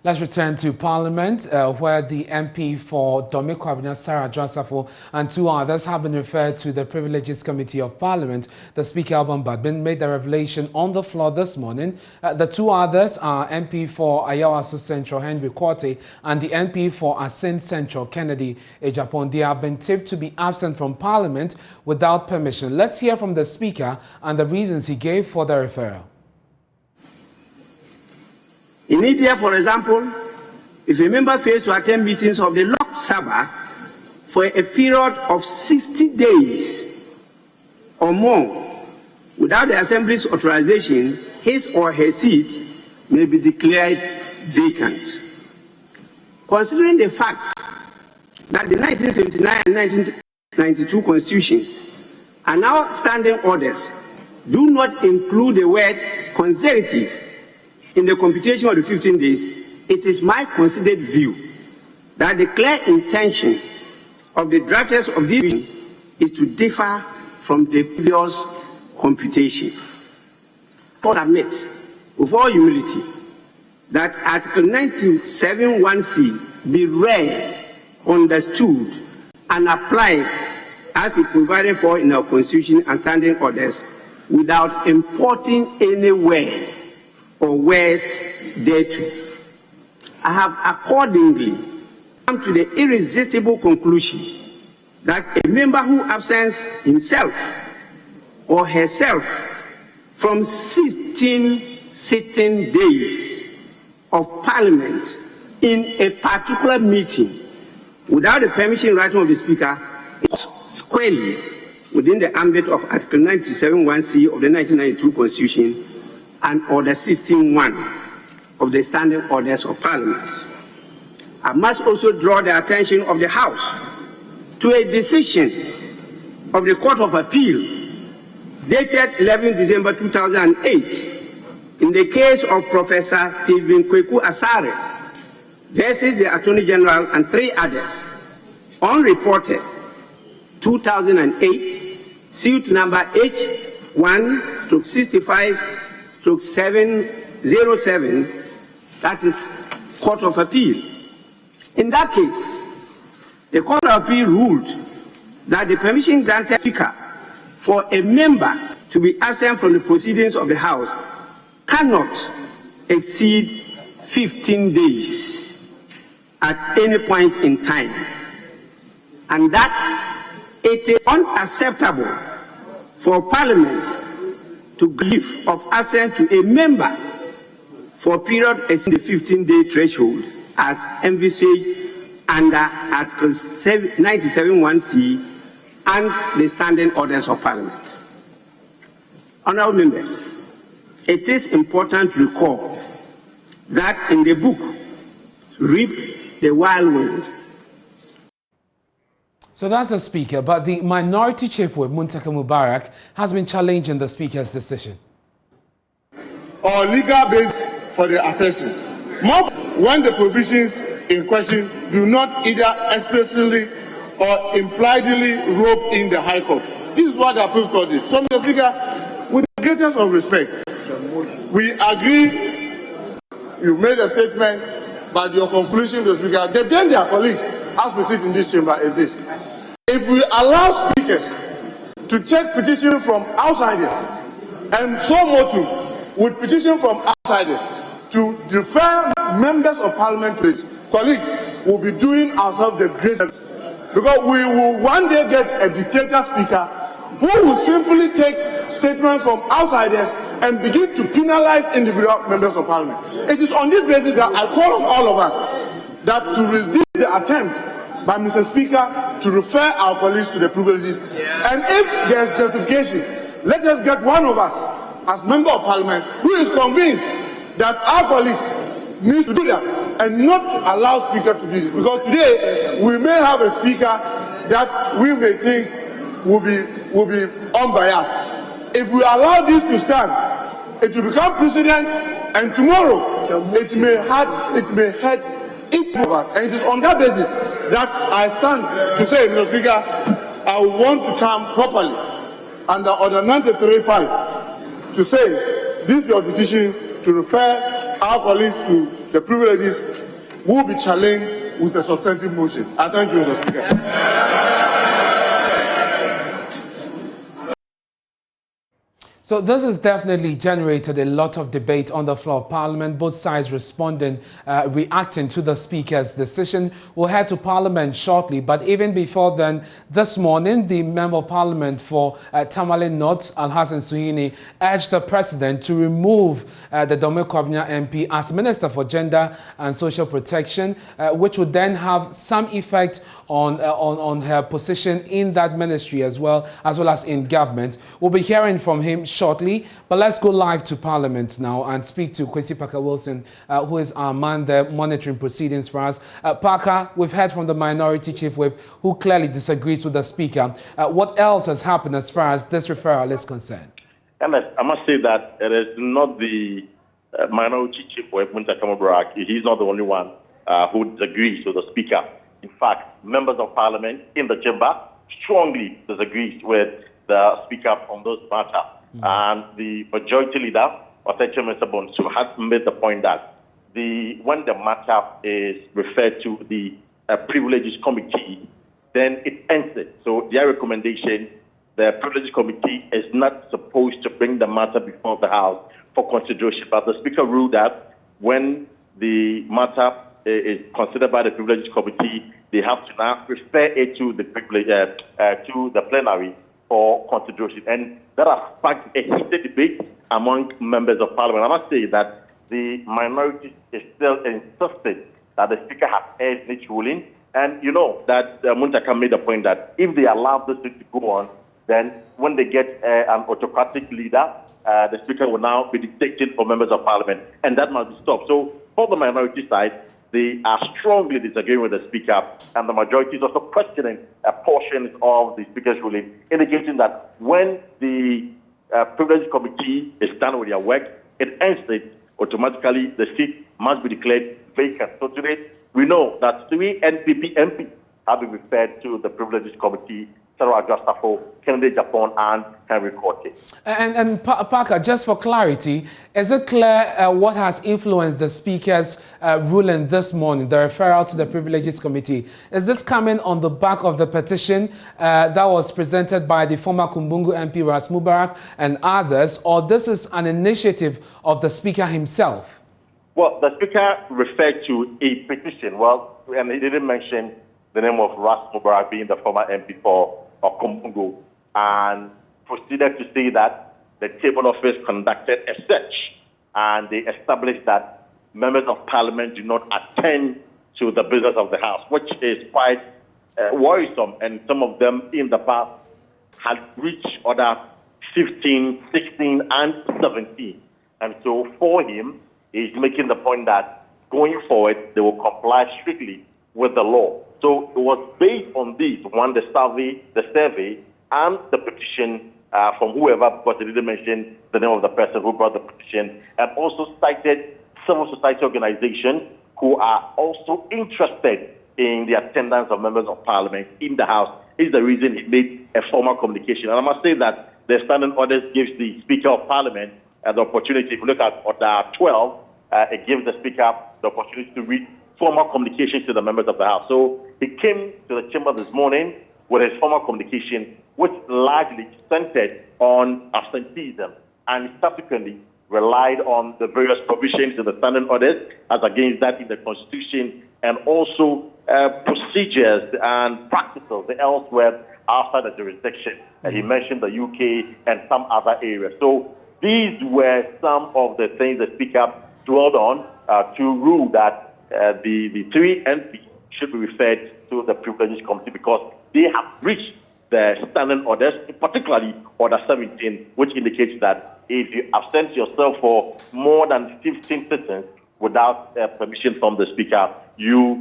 Let's return to Parliament, where the MP for Adwoa Safo and two others have been referred to the Privileges Committee of Parliament. The Speaker, Alban Badmin, made the revelation on the floor this morning. The two others are MP for Adwoa Safo Central, Henry Quartey, and the MP for Asin Central, Kennedy Ejapon. They have been tipped to be absent from Parliament without permission. Let's hear from the Speaker and the reasons he gave for the referral. In India, for example, if a member fails to attend meetings of the Lok Sabha for a period of 60 days or more without the Assembly's authorization, his or her seat may be declared vacant. Considering the fact that the 1979 and 1992 constitutions and now standing orders do not include the word consecutive in the computation of the 15 days, it is my considered view that the clear intention of the drafters of this bill is to differ from the previous computation. I admit, with all humility, that Article 97(1)(c) be read, understood, and applied as it provided for in our Constitution and standing orders without importing any word or words thereto. I have accordingly come to the irresistible conclusion that a member who absents himself or herself from 16 sitting days of Parliament in a particular meeting without the permission in writing of the Speaker is squarely within the ambit of Article 97(1)(c) of the 1992 Constitution and Order 16(1) of the Standing Orders of Parliament. I must also draw the attention of the House to a decision of the Court of Appeal dated 11 December 2008 in the case of Professor Stephen Kweku Asare versus the Attorney General and three others, unreported 2008, suit number H1/65/707, that is Court of Appeal. In that case, the Court of Appeal ruled that the permission granted Speaker for a member to be absent from the proceedings of the House cannot exceed 15 days at any point in time, and that it is unacceptable for Parliament to give of assent to a member for a period exceeding the 15-day threshold as envisaged under Article 97(1)(c) and the Standing Orders of Parliament. Honourable members, it is important to recall that in the book, Reap the Wild Wind. So that's the Speaker, but the Minority Chief Whip, Muntaka Mubarak, has been challenging the Speaker's decision. Or legal base for the accession. More when the provisions in question do not either explicitly or impliedly rope in the High Court. This is what the Appeals Court did. So, Mr. Speaker, with the greatest of respect, we agree you made a statement, but your conclusion, Mr. Speaker, they then their colleagues, as we sit in this chamber, is this. If we allow speakers to take petition from outsiders, and so more too, with petition from outsiders, to defer members of Parliament to it, colleagues will be doing ourselves the great service. Because we will one day get a dictator speaker who will simply take statements from outsiders and begin to penalize individual members of Parliament. It is on this basis that I call on all of us that to resist the attempt by Mr. Speaker to refer our colleagues to the privileges. And if there is justification, let us get one of us as member of Parliament who is convinced that our colleagues need to do that and not to allow Speaker to do this. Because today we may have a Speaker that we may think will be unbiased. If we allow this to stand, it will become precedent, and tomorrow it may hurt each of us. And it is on that basis that I stand to say, Mr. Speaker, I want to come properly under Order 93.5 to say this is your decision to refer our colleagues to the privileges will be challenged with a substantive motion. I thank you, Mr. Speaker. So this has definitely generated a lot of debate on the floor of Parliament, both sides responding, reacting to the Speaker's decision. We'll head to Parliament shortly, but even before then, this morning, the Member of Parliament for Tamale North, Alhassan Suhuyini, urged the President to remove the Dominic-Kwabena MP as Minister for Gender and Social Protection, which would then have some effect on her position in that ministry as well as in government. We'll be hearing from him shortly, but let's go live to Parliament now and speak to Kwesi Parker-Wilson, who is our man there monitoring proceedings for us. Parker, we've heard from the Minority Chief Whip, who clearly disagrees with the Speaker. What else has happened as far as this referral is concerned? I must say that it is not the Minority Chief Whip, Muntaka Mubarak. He's not the only one who disagrees with the Speaker. In fact, members of Parliament in the chamber strongly disagrees with the Speaker on those matters. And the majority leader, Oteche Mr. Bonsu, has made the point that when the matter is referred to the Privileges Committee, then it ends it. So their recommendation, the Privileges Committee is not supposed to bring the matter before the House for consideration. But the Speaker ruled that when the matter is considered by the Privileges Committee, they have to now refer it to the plenary for consideration. And that has sparked a heated debate among members of Parliament. I must say that the minority is still insisting that the Speaker has aired its ruling. And you know that Muntaka made the point that if they allow this thing to go on, then when they get an autocratic leader, the Speaker will now be dictating for members of Parliament. And that must be stopped. So for the minority side, they are strongly disagreeing with the Speaker, and the majority is also questioning portions of the Speaker's ruling, indicating that when the Privilege Committee is done with their work, it ends it, automatically the seat must be declared vacant. So today, we know that 3 NPP MPs have been referred to the Privileges Committee: Adwoa Safo, Kennedy Japan, and Henry Korte. And Parker, just for clarity, is it clear what has influenced the Speaker's ruling this morning, the referral to the Privileges Committee? Is this coming on the back of the petition that was presented by the former Kumbungu MP Ras Mubarak and others, or this is an initiative of the Speaker himself? Well, the Speaker referred to a petition, and he didn't mention the name of Ras Mubarak being the former MP for Kumbungu, and proceeded to say that the Table Office conducted a search and they established that members of Parliament do not attend to the business of the House, which is quite worrisome. And some of them in the past had reached order 15, 16, and 17. And so for him, he's making the point that going forward, they will comply strictly with the law. So it was based on this, the survey, and the petition from whoever, because they didn't mention the name of the person who brought the petition, and also cited civil society organizations who are also interested in the attendance of members of Parliament in the House. Is the reason he made a formal communication. And I must say that the standing orders gives the Speaker of Parliament the opportunity. If you look at Order 12, it gives the Speaker the opportunity to read formal communication to the members of the House. So he came to the chamber this morning with his formal communication, which largely centered on absenteeism, and subsequently relied on the various provisions in the standing orders as against that in the Constitution, and also procedures and practices elsewhere outside the jurisdiction. And he mentioned the UK and some other areas. So these were some of the things the Speaker dwelled on to rule that the 3 MPs should be referred to the Privileges Committee because they have reached the standing orders, particularly Order 17, which indicates that if you absent yourself for more than 15 sessions without permission from the Speaker, your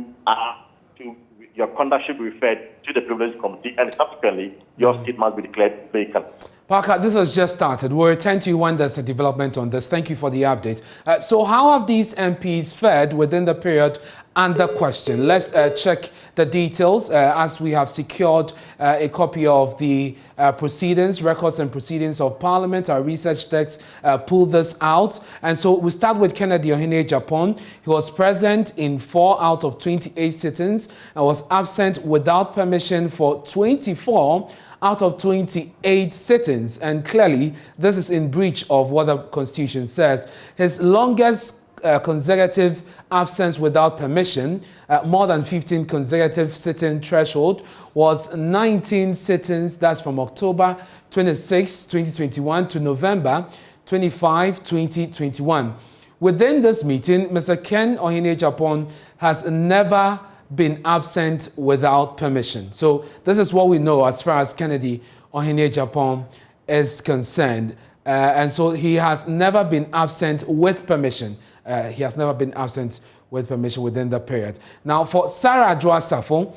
conduct should be referred to the Privileges Committee, and subsequently your seat must be declared vacant. Parker, this has just started. We'll return to you when there's a development on this. Thank you for the update. So how have these MPs fared within the period under question? Let's check the details as we have secured a copy of the proceedings, records and proceedings of Parliament. Our research decks pull this out. And so we start with Kennedy Ohene-Agyapong. He was present in 4 out of 28 sittings and was absent without permission for 24 out of 28 sittings, and clearly this is in breach of what the Constitution says. His longest consecutive absence without permission, more than 15 consecutive sitting threshold, was 19 sittings. That's from October 26, 2021 to November 25, 2021. Within this meeting, Mr. Ken Ohene-Agyapong has never been absent without permission. So this is what we know as far as Kennedy Ohene-Agyapong is concerned. And so he has never been absent with permission. He has never been absent with permission within the period. Now for Sarah Adwoa Safo,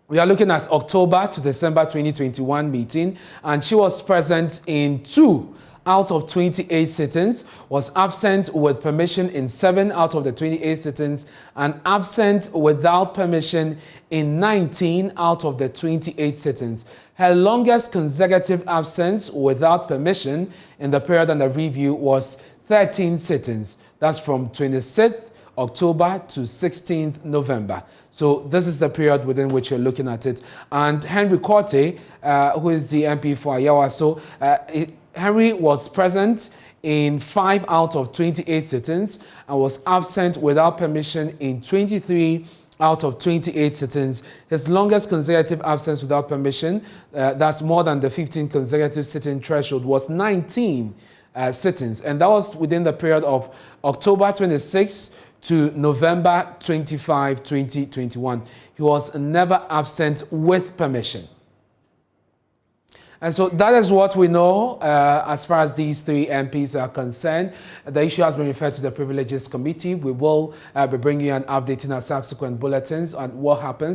we are looking at October to December 2021 meeting, and she was present in 2 out of 28 sittings, was absent with permission in 7 out of the 28 sittings, and absent without permission in 19 out of the 28 sittings. Her longest consecutive absence without permission in the period under review was 13 sittings. That's from 26th October to 16th November. So this is the period within which you're looking at it. And Henry Korte, who is the MP for Adwoa Safo, Henry was present in 5 out of 28 sittings and was absent without permission in 23 out of 28 sittings. His longest consecutive absence without permission, that's more than the 15 consecutive sitting threshold, was 19 sittings. And that was within the period of October 26 to November 25, 2021. He was never absent with permission. And so that is what we know as far as these 3 MPs are concerned. The issue has been referred to the Privileges Committee. We will be bringing you an update in our subsequent bulletins on what happens.